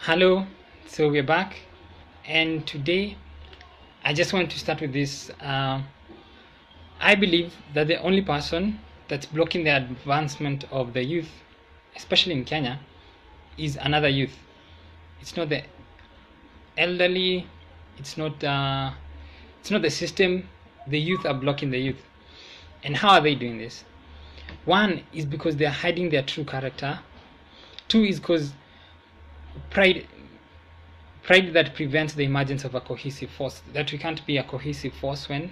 Hello, so we're back, and today I just want to start with this. I believe that the only person that's blocking the advancement of the youth, especially in Kenya, is another youth. It's not the elderly, it's not the system. The youth are blocking the youth. And how are they doing this? One is because they are hiding their true character. Two is because pride that prevents the emergence of a cohesive force. That we can't be a cohesive force when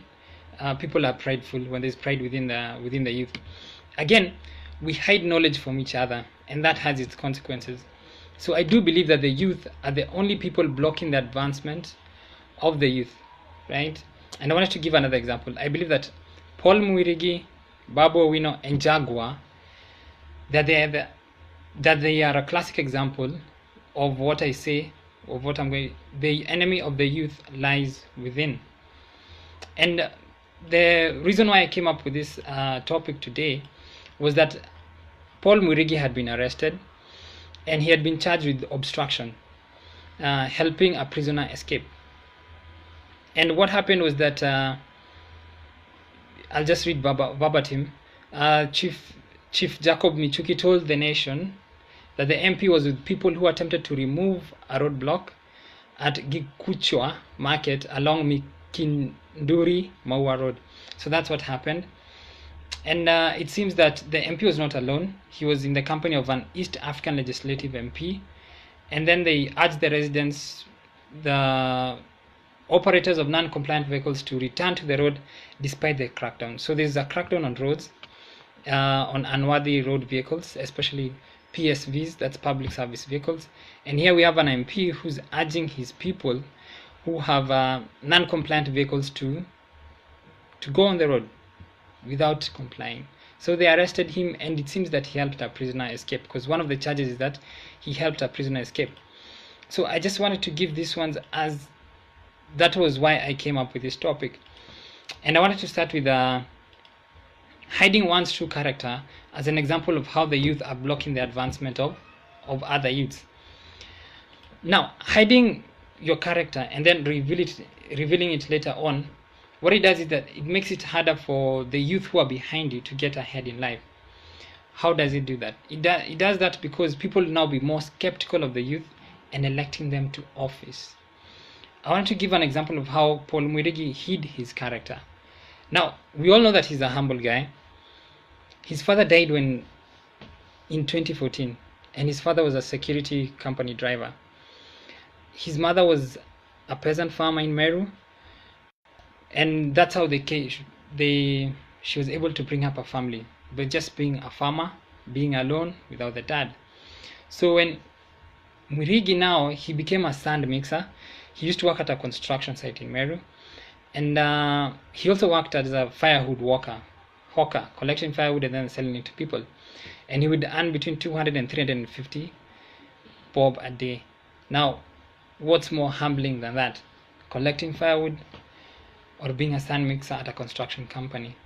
people are prideful, when there's pride within the youth. Again, we hide knowledge from each other, and that has its consequences. So I do believe that the youth are the only people blocking the advancement of the youth, right? And I wanted to give another example. I believe that Paul Mwirigi, Babu Owino, and Jaguar, that they are a classic example of what I say, of what I'm going. The enemy of the youth lies within. And the reason why I came up with this topic today was that Paul Mwirigi had been arrested, and he had been charged with obstruction, helping a prisoner escape. And what happened was that I'll just read verbatim. Chief Jacob Michuki told the nation that the MP was with people who attempted to remove a roadblock at Gikuchwa Market along Mikinduri Maua Road. So that's what happened. And it seems that the MP was not alone. He was in the company of an East African legislative MP. And then they urged the residents, the operators of non-compliant vehicles, to return to the road despite the crackdown. So there's a crackdown on roads, on unworthy road vehicles, especially PSVs, that's public service vehicles. And here we have an MP who's urging his people who have non-compliant vehicles to go on the road without complying. So they arrested him, and it seems that he helped a prisoner escape, because one of the charges is that he helped a prisoner escape. So I just wanted to give these ones, as that was why I came up with this topic. And I wanted to start with hiding one's true character as an example of how the youth are blocking the advancement of other youths. Now, hiding your character and then revealing it later on, what it does is that it makes it harder for the youth who are behind you to get ahead in life. How does it do that? It does that because people will now be more skeptical of the youth and electing them to office. I want to give an example of how Paul Mwirigi hid his character. Now, we all know that he's a humble guy. His father died in 2014, and his father was a security company driver. His mother was a peasant farmer in Meru, and that's how she was able to bring up a family, but just being a farmer, being alone without the dad. So when Mwirigi now, he became a sand mixer. He used to work at a construction site in Meru, and he also worked as a firewood hawker, collecting firewood and then selling it to people. And he would earn between 200 and 350 bob a day. Now, what's more humbling than that? Collecting firewood or being a sand mixer at a construction company?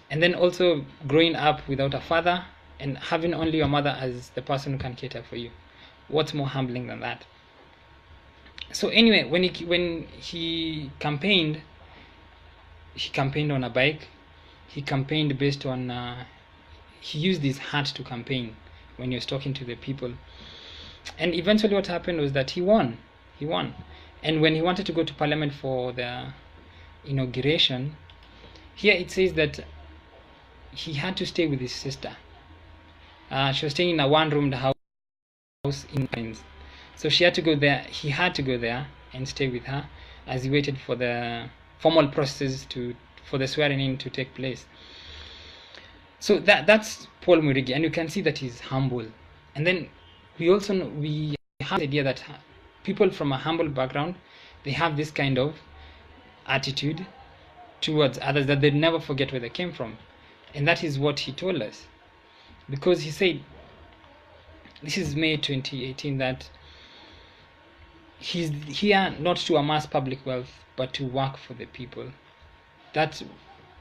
And then also growing up without a father and having only your mother as the person who can cater for you. What's more humbling than that? So anyway, when he campaigned on a bike. He campaigned based on he used his hat to campaign when he was talking to the people. And eventually what happened was that he won. And when he wanted to go to parliament for the inauguration, here it says that he had to stay with his sister. She was staying in a one-roomed house in Pines. So he had to go there and stay with her as he waited for the formal processes for the swearing in to take place. So that's Paul Mwirigi, and you can see that he's humble. And then we have the idea that people from a humble background, they have this kind of attitude towards others, that they never forget where they came from. And that is what he told us, because he said, this is May 2018, that he's here not to amass public wealth but to work for the people. That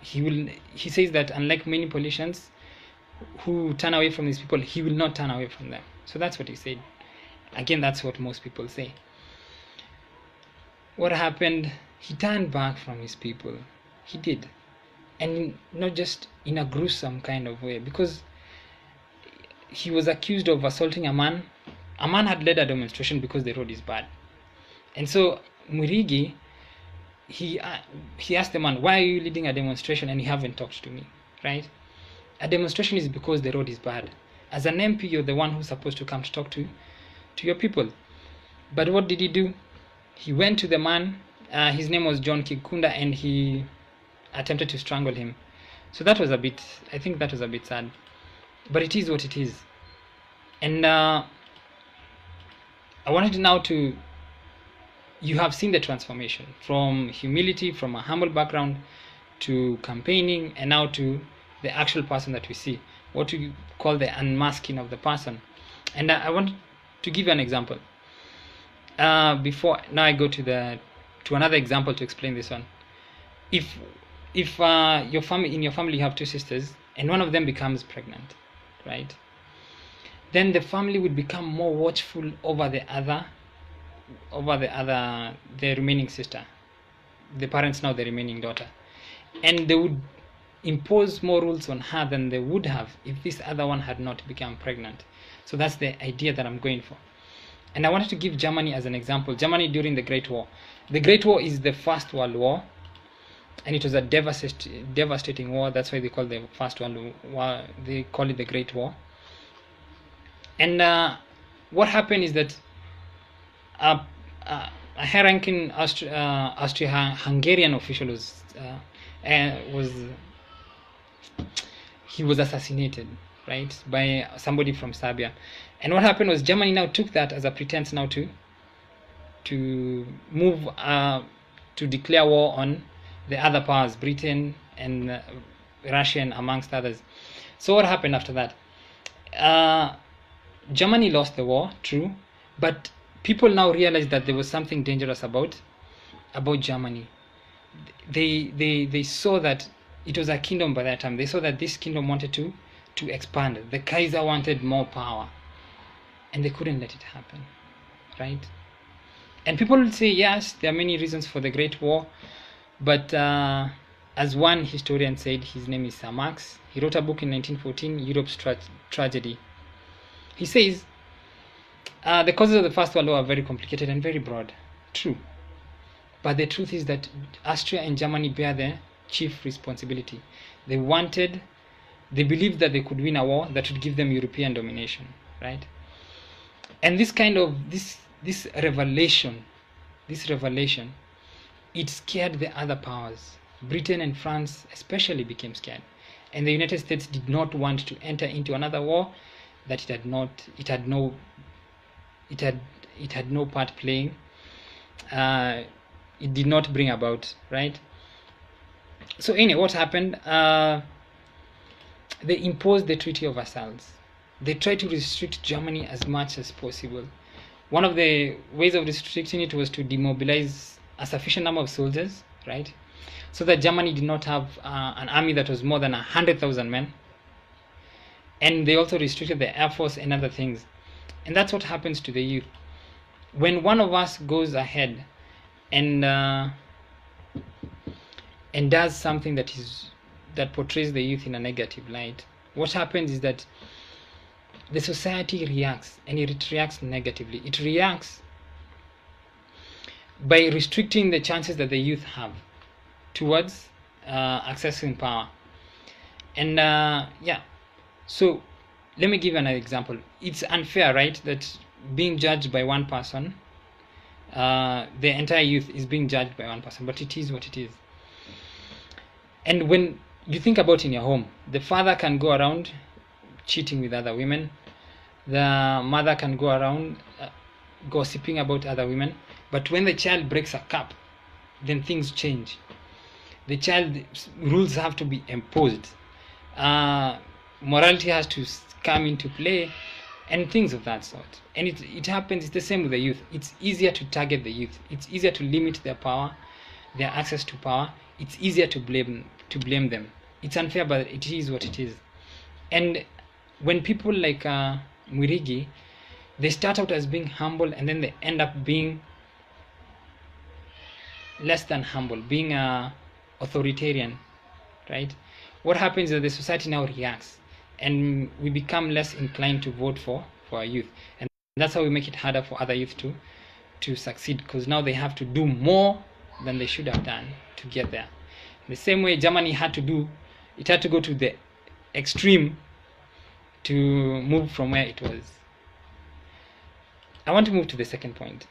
he says that unlike many politicians who turn away from these people, he will not turn away from them. So that's what he said. Again, that's what most people say. What happened? He turned back from his people. He did. And not just in a gruesome kind of way, because he was accused of assaulting a man. A man had led a demonstration because the road is bad. And so Mwirigi, he asked the man, why are you leading a demonstration and you haven't talked to me, right? A demonstration is because the road is bad. As an MP, you're the one who's supposed to come to talk to your people. But what did he do? He went to the man, his name was John Kikunda, and he attempted to strangle him. So that was a bit, I think that was a bit sad. But it is what it is. And I wanted now to, you have seen the transformation from humility, from a humble background, to campaigning, and now to the actual person that we see, what we call the unmasking of the person. And I want to give you an example. Before now I go to another example to explain this one. If in your family you have two sisters and one of them becomes pregnant, right? Then the family would become more watchful over the remaining sister. The parents, now the remaining daughter. And they would impose more rules on her than they would have if this other one had not become pregnant. So that's the idea that I'm going for. And I wanted to give Germany as an example. Germany during the Great War. The Great War is the First World War, and it was a devastating war. That's why they call the First World War, they call it the Great War. And what happened is that a high-ranking Austro-Hungarian official was assassinated, right, by somebody from Serbia. And what happened was Germany now took that as a pretense now to move to declare war on the other powers, Britain and Russia, amongst others. So what happened after that? Germany lost the war, true, but people now realized that there was something dangerous about Germany. They saw that it was a kingdom by that time. They saw that this kingdom wanted to expand. The Kaiser wanted more power, and they couldn't let it happen, right? And people will say, yes, there are many reasons for the Great War, but as one historian said, his name is Sir Marx, he wrote a book in 1914, Europe's Tragedy. He says, the causes of the First World War are very complicated and very broad, true. But the truth is that Austria and Germany bear the chief responsibility. They believed that they could win a war that would give them European domination, right? And this revelation, it scared the other powers. Britain and France especially became scared, and the United States did not want to enter into another war that it had no part playing. It did not bring about, right? So anyway, what happened? They imposed the Treaty of Versailles. They tried to restrict Germany as much as possible. One of the ways of restricting it was to demobilize a sufficient number of soldiers, right? So that Germany did not have an army that was more than 100,000 men. And they also restricted the Air Force and other things. And that's what happens to the youth. When one of us goes ahead and does something that portrays the youth in a negative light, what happens is that the society reacts, and it reacts negatively. It reacts by restricting the chances that the youth have towards accessing power. And so let me give you another example. It's unfair, right, that being judged by one person, the entire youth is being judged by one person, but it is what it is. And when you think about in your home, the father can go around cheating with other women, the mother can go around gossiping about other women, but when the child breaks a cup, then things change. The child's rules have to be imposed. Morality has to come into play, and things of that sort. And it happens, it's the same with the youth. It's easier to target the youth. It's easier to limit their power, their access to power. It's easier to blame them. It's unfair, but it is what it is. And when people like Mwirigi They start out as being humble, and then they end up being less than humble, being authoritarian, right? What happens is that the society now reacts, and we become less inclined to vote for our youth, and that's how we make it harder for other youth to succeed, because now they have to do more than they should have done to get there. In the same way Germany had to go to the extreme to move from where it was. I want to move to the second point.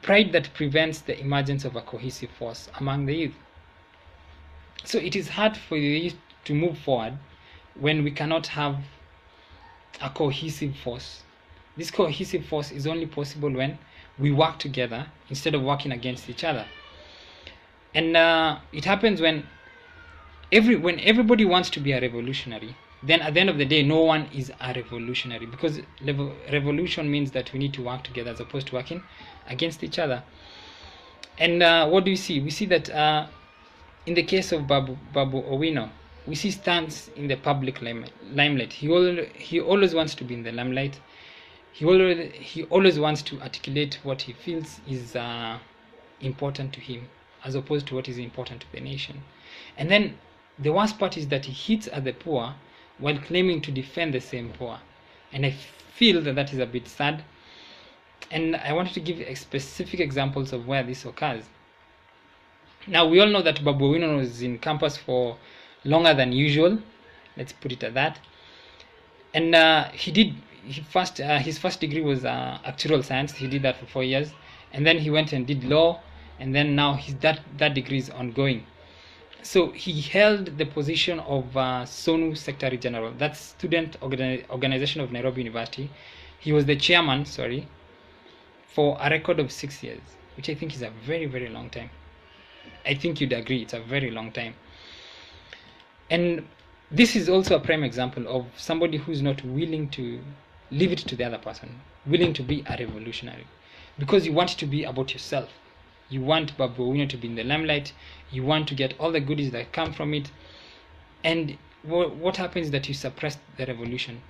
Pride that prevents the emergence of a cohesive force among the youth. So it is hard for the youth to move forward when we cannot have a cohesive force. This cohesive force is only possible when we work together instead of working against each other. And it happens when everybody wants to be a revolutionary. Then at the end of the day, no one is a revolutionary, because revolution means that we need to work together as opposed to working against each other. And what do we see? We see that in the case of Babu Owino, we see stands in the public limelight. He always wants to be in the limelight. He always wants to articulate what he feels is important to him, as opposed to what is important to the nation. And then the worst part is that he hits at the poor while claiming to defend the same poor. And I feel that that is a bit sad. And I wanted to give specific examples of where this occurs. Now, we all know that Babu Owino was in campus for longer than usual. Let's put it at that. And his first degree was actuarial science. He did that for 4 years. And then he went and did law. And then now that degree is ongoing. So he held the position of SONU Secretary General. That's Student Organization of Nairobi University. He was the chairman, for a record of 6 years, which I think is a very, very long time. I think you'd agree it's a very long time. And this is also a prime example of somebody who's not willing to leave it to the other person, willing to be a revolutionary, because you want it to be about yourself. You want Babu Owino to be in the limelight. You want to get all the goodies that come from it. And what happens is that you suppress the revolution.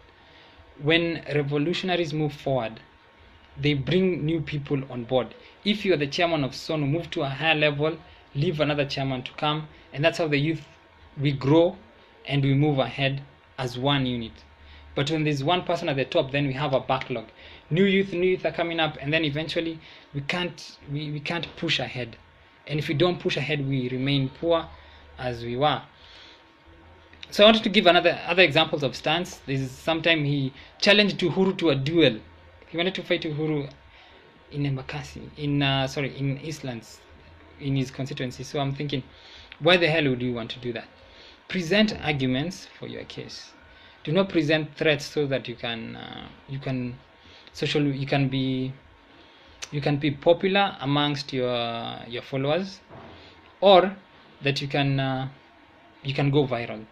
When revolutionaries move forward, they bring new people on board. If you are the chairman of SONU, move to a higher level, leave another chairman to come, and that's how the youth, we grow and we move ahead as one unit. But when there's one person at the top, then we have a backlog. New youth are coming up, and then eventually we can't push ahead. And if we don't push ahead, we remain poor as we were. So I wanted to give other examples of stance. There's sometime he challenged Uhuru to a duel. He wanted to fight Uhuru in Embakasi, in Eastlands, in his constituency. So I'm thinking, why the hell would you want to do that? Present arguments for your case. Do not present threats so that you can be popular amongst your followers, or that you can go viral.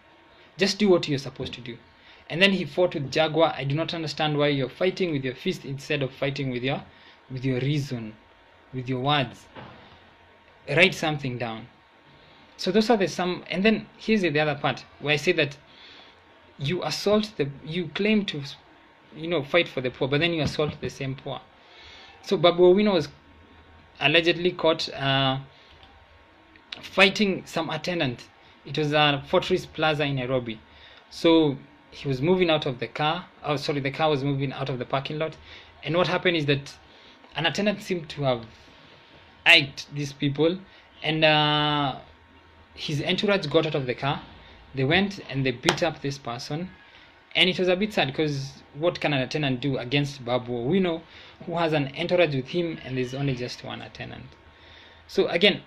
Just do what you're supposed to do. And then he fought with Jaguar. I do not understand why you're fighting with your fist instead of fighting with your reason, with your words. Write something down. So those are and then here's the other part where I say that you claim to fight for the poor, but then you assault the same poor. So Babu Owino was allegedly caught fighting some attendant. It was a Fortress Plaza in Nairobi. So he was moving out of the car. The car was moving out of the parking lot. And what happened is that an attendant seemed to have eyed these people, and his entourage got out of the car. They went and they beat up this person. And it was a bit sad, because what can an attendant do against Babu Owino, who has an entourage with him, and there's only just one attendant? So again,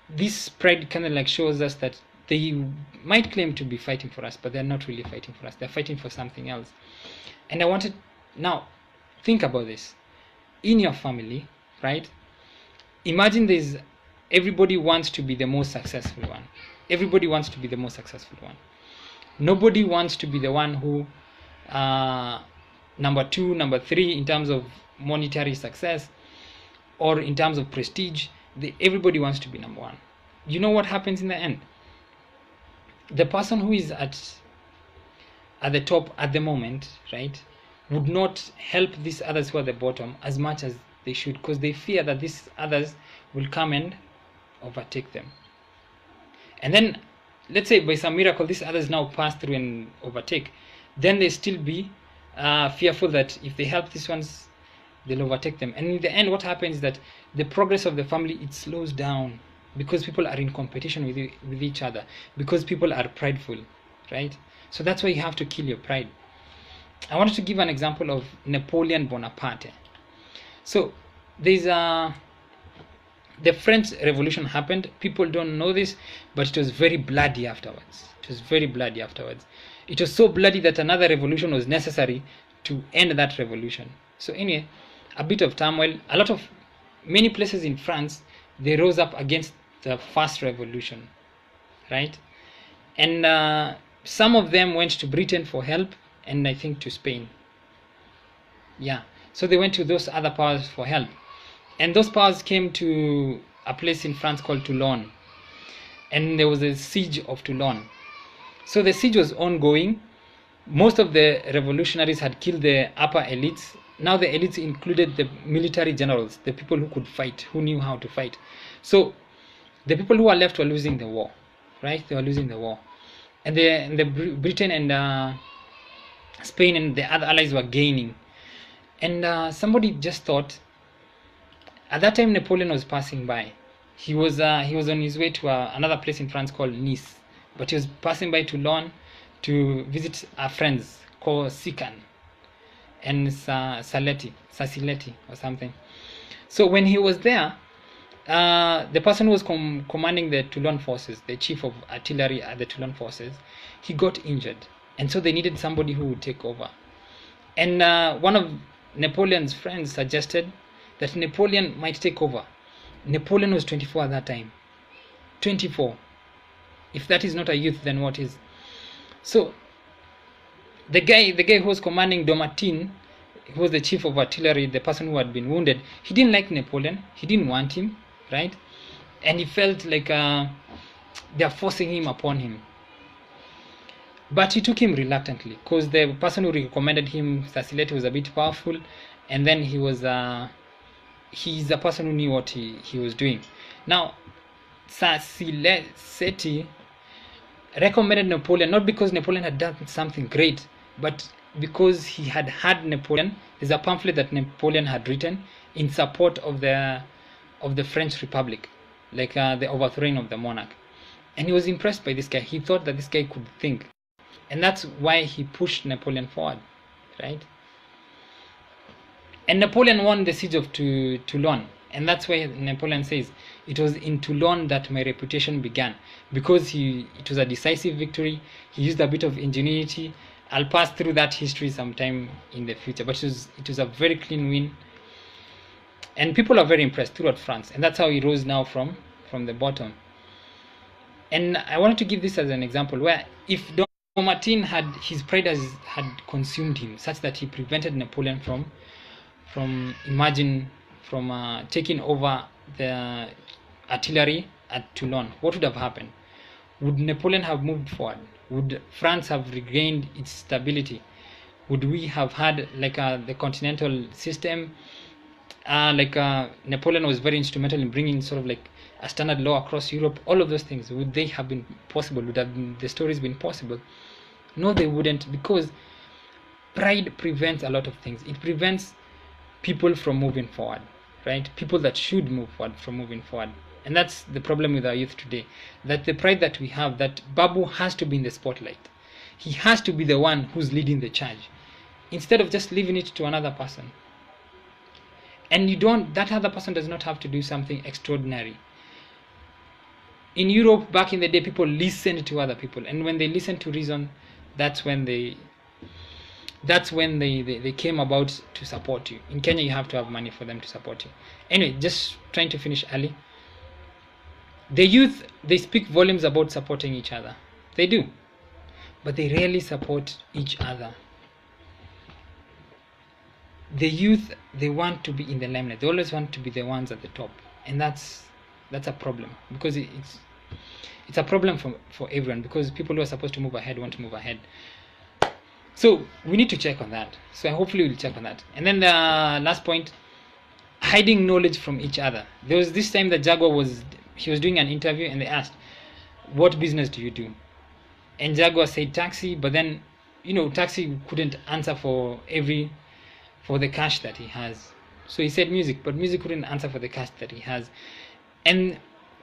this pride kind of shows us that they might claim to be fighting for us, but they're not really fighting for us. They're fighting for something else. And I wanted, now, think about this. In your family, right? Imagine everybody wants to be the most successful one. Everybody wants to be the most successful one. Nobody wants to be the one who number 2, number 3 in terms of monetary success or in terms of prestige. Everybody wants to be number 1. You know what happens in the end? The person who is at the top at the moment, right, would not help these others who are at the bottom as much as they should, because they fear that these others will come and overtake them. And then, let's say by some miracle, these others now pass through and overtake. Then they still be fearful that if they help these ones, they'll overtake them. And in the end, what happens is that the progress of the family, it slows down, because people are in competition with each other, because people are prideful, right? So that's why you have to kill your pride. I wanted to give an example of Napoleon Bonaparte. So there's the French Revolution happened. People don't know this, but it was very bloody afterwards. It was very bloody afterwards. It was so bloody that another revolution was necessary to end that revolution. So anyway, a bit of turmoil. Many places in France, they rose up against the first revolution, right? And some of them went to Britain for help, and I think to Spain. Yeah, so they went to those other powers for help. And those powers came to a place in France called Toulon. And there was a siege of Toulon. So the siege was ongoing. Most of the revolutionaries had killed the upper elites. Now the elites included the military generals, the people who could fight, who knew how to fight. So the people who were left were losing the war, right? They were losing the war. And the Britain and Spain and the other allies were gaining. And somebody just thought, at that time Napoleon was passing by. He was on his way to another place in France called Nice, but he was passing by Toulon to visit our friends called Sican and Sasiletti or something. So when he was there, the person who was commanding the Toulon forces, the chief of artillery at the Toulon forces, he got injured, and so they needed somebody who would take over. And one of Napoleon's friends suggested that Napoleon might take over. Napoleon was 24 at that time. 24. If that is not a youth, then what is? So the guy who was commanding Domatine, who was the chief of artillery, the person who had been wounded, he didn't like Napoleon. He didn't want him, right? And he felt like they are forcing him upon him. But he took him reluctantly, because the person who recommended him, Sasiletti, was a bit powerful, and then he's a person who knew what he was doing. Now, Sasiletti recommended Napoleon, not because Napoleon had done something great, but because he had had Napoleon. There's a pamphlet that Napoleon had written in support of the French Republic, like the overthrowing of the monarch. And he was impressed by this guy. He thought that this guy could think. And that's why he pushed Napoleon forward, right? And Napoleon won the siege of Toulon. And that's why Napoleon says, it was in Toulon that my reputation began. Because it was a decisive victory. He used a bit of ingenuity. I'll pass through that history sometime in the future. But it was a very clean win. And people are very impressed throughout France. And that's how he rose now from the bottom. And I wanted to give this as an example where if Domatine his pride had consumed him, such that he prevented Napoleon from taking over the artillery at Toulon, what would have happened? Would Napoleon have moved forward? Would France have regained its stability? Would we have had the continental system? Napoleon was very instrumental in bringing sort of like a standard law across Europe. All of those things, would they have been possible? Would the stories been possible? No, they wouldn't, because pride prevents a lot of things. It prevents people from moving forward, right? People that should move forward from moving forward. And that's the problem with our youth today, that the pride that we have, that Babu has to be in the spotlight. He has to be the one who's leading the charge, instead of just leaving it to another person. And that other person does not have to do something extraordinary. In Europe, back in the day, people listened to other people. And when they listened to reason, that's when they came about to support you. In Kenya, you have to have money for them to support you. Anyway, just trying to finish early. The youth, they speak volumes about supporting each other. They do. But they rarely support each other. The youth, they want to be in the limelight. They always want to be the ones at the top. And that's a problem. Because it's a problem for everyone. Because people who are supposed to move ahead want to move ahead. So we need to check on that. So hopefully we'll check on that. And then the last point, hiding knowledge from each other. There was this time that Jaguar was doing an interview, and they asked, what business do you do? And Jaguar said taxi, but then, you know, taxi couldn't answer for the cash that he has. So he said music, but music couldn't answer for the cash that he has. And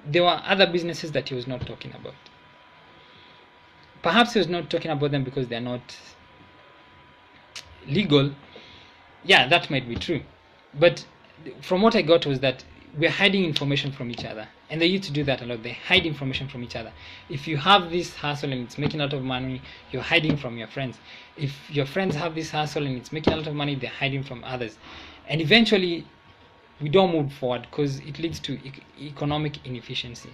there were other businesses that he was not talking about. Perhaps he was not talking about them because they're not legal. Yeah, that might be true. But from what I got was that we're hiding information from each other. And they used to do that a lot. They hide information from each other. If you have this hustle and it's making a lot of money, you're hiding from your friends. If your friends have this hustle and it's making a lot of money, they're hiding from others. And eventually, we don't move forward because it leads to economic inefficiency.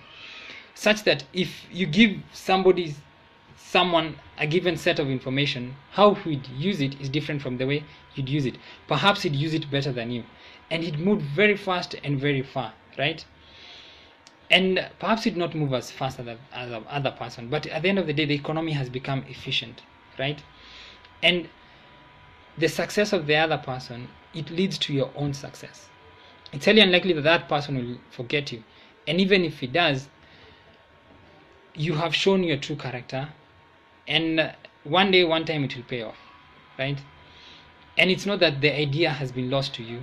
Such that if you give someone a given set of information, how he'd use it is different from the way you'd use it. Perhaps he'd use it better than you. And he'd move very fast and very far, right? And perhaps he'd not move as fast as the other person. But at the end of the day, the economy has become efficient, right? And the success of the other person, it leads to your own success. It's highly unlikely that that person will forget you. And even if he does, you have shown your true character. And one day, one time, it will pay off, right? And it's not that the idea has been lost to you.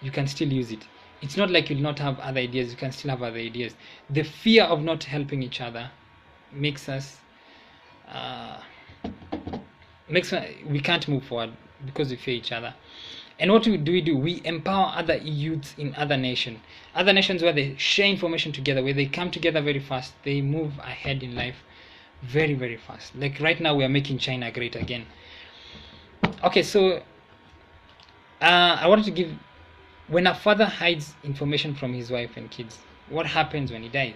You can still use it. It's not like you'll not have other ideas. You can still have other ideas. The fear of not helping each other makes us we can't move forward because we fear each other. And what do? We empower other youths in other nations where they share information together, where they come together very fast. They move ahead in life very, very fast. Like right now, we are making China great again. Okay, so I wanted to give, when a father hides information from his wife and kids, what happens when he dies?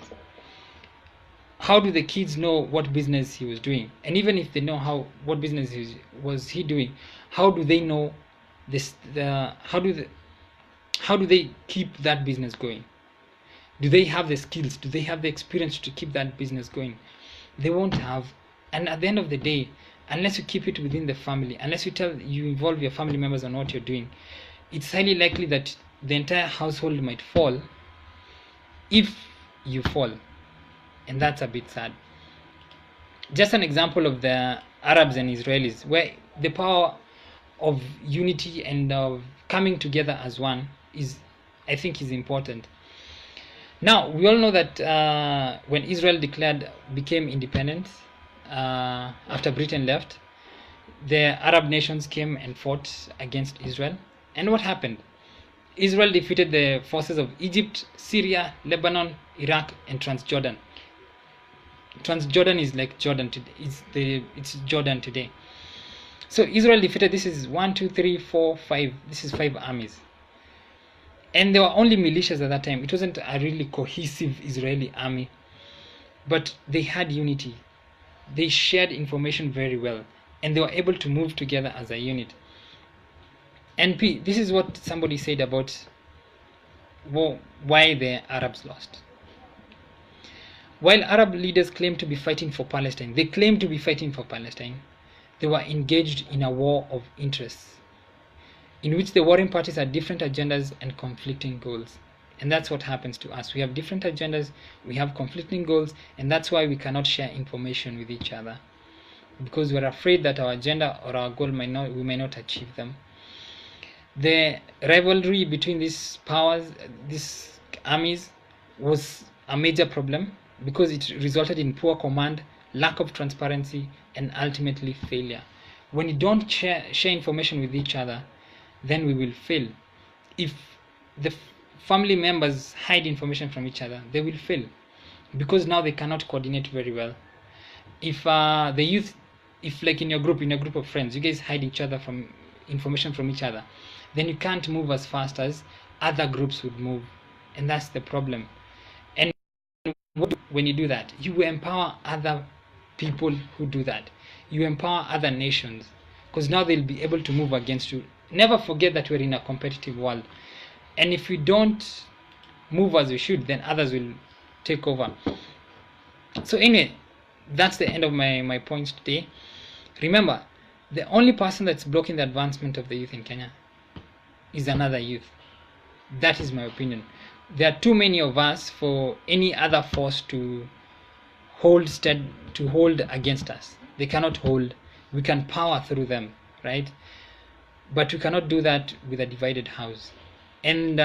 How do the kids know what business he was doing? And even if they know what business was he doing, how do they know this? How do they keep that business going? Do they have the skills? Do they have the experience to keep that business going? They won't have. And at the end of the day, unless you keep it within the family, unless you involve your family members on what you're doing, it's highly likely that the entire household might fall if you fall. And that's a bit sad. Just an example of the Arabs and Israelis, where the power of unity and of coming together as one I think is important. Now, we all know that when Israel became independent after Britain left, the Arab nations came and fought against Israel. And what happened? Israel defeated the forces of Egypt, Syria, Lebanon, Iraq, and Transjordan. Transjordan is like Jordan today. It's Jordan today. So Israel defeated, this is 1, 2, 3, 4, 5. This is 5 armies. And there were only militias at that time. It wasn't a really cohesive Israeli army. But they had unity. They shared information very well. And they were able to move together as a unit. And this is what somebody said about why the Arabs lost. While Arab leaders claimed to be fighting for Palestine, they were engaged in a war of interests, in which the warring parties had different agendas and conflicting goals. And that's what happens to us. We have different agendas, we have conflicting goals, and that's why we cannot share information with each other, because we're afraid that our agenda or our goal we may not achieve them. The rivalry between these powers, these armies, was a major problem because it resulted in poor command, lack of transparency, and ultimately failure. When you don't share information with each other, then we will fail. If the family members hide information from each other, they will fail because now they cannot coordinate very well. If the youth, if like in your group of friends, you guys hide information from each other, then you can't move as fast as other groups would move, and that's the problem. And when you do that, you empower other people who do that. You empower other nations, because now they'll be able to move against you. Never forget that we're in a competitive world, and if we don't move as we should, then others will take over. So anyway, that's the end of my points today. Remember, The only person that's blocking the advancement of the youth in Kenya is another youth. That is my opinion. There are too many of us for any other force to hold against us. They cannot hold. We can power through them, right? But we cannot do that with a divided house. And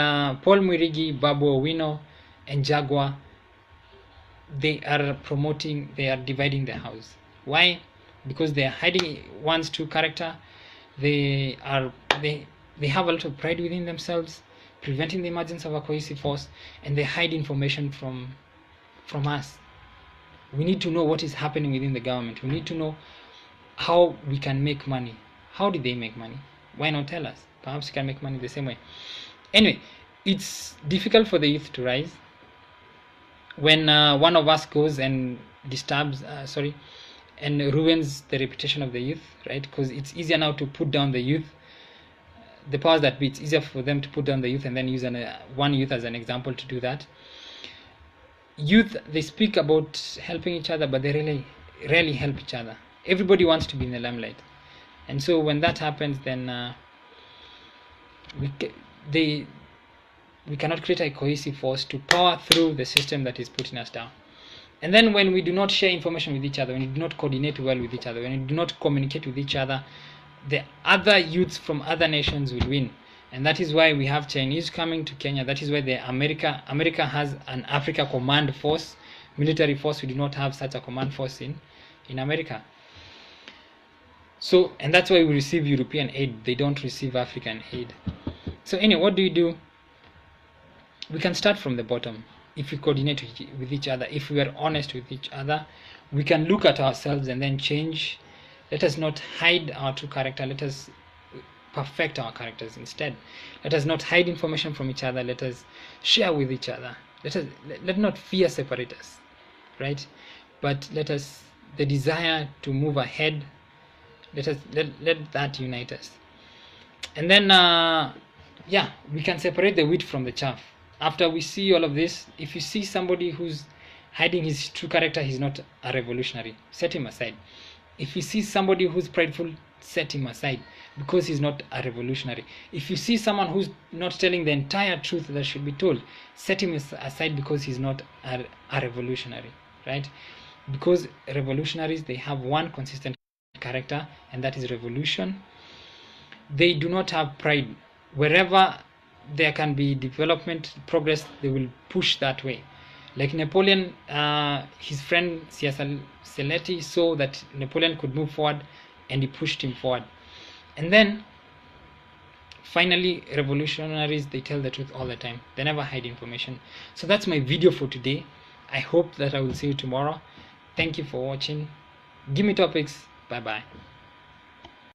Paul Mwirigi, Babu Owino, and Jaguar, they are dividing the house. Why? Because they are hiding one's true character. They have a lot of pride within themselves, preventing the emergence of a cohesive force, and they hide information from us. We need to know what is happening within the government. We need to know how we can make money. How did they make money? Why not tell us? Perhaps we can make money the same way. Anyway, it's difficult for the youth to rise when one of us goes and and ruins the reputation of the youth, right? Because it's easier now to put down the youth. The powers that be, it's easier for them to put down the youth and then use one youth as an example to do that. Youth, they speak about helping each other, but they really rarely help each other. Everybody wants to be in the limelight, and so when that happens, then we cannot create a cohesive force to power through the system that is putting us down. And then when we do not share information with each other, when we do not coordinate well with each other, when we do not communicate with each other, the other youths from other nations will win. And that is why we have Chinese coming to Kenya. That is why America has an Africa command force, military force. We do not have such a command force in America. So, and that's why we receive European aid. They don't receive African aid. So anyway, what do? We can start from the bottom. If we coordinate with each other, if we are honest with each other, we can look at ourselves and then change. Let us not hide our true character. Let us perfect our characters instead. Let us not hide information from each other. Let us share with each other. Let not fear separate us, right? But let us, the desire to move ahead, let that unite us. And then we can separate the wheat from the chaff. After we see all of this, if you see somebody who's hiding his true character, he's not a revolutionary, set him aside. If you see somebody who's prideful, set him aside, because he's not a revolutionary. If you see someone who's not telling the entire truth that should be told, set him aside, because he's not a revolutionary, right? Because revolutionaries, they have one consistent character, and that is revolution. They do not have pride. Wherever there can be development, progress, they will push that way. Like Napoleon, his friend Siasaleti saw that Napoleon could move forward, and he pushed him forward. And then finally, revolutionaries, they tell the truth all the time. They never hide information. So that's my video for today. I hope that I will see you tomorrow. Thank you for watching. Give me topics. Bye bye.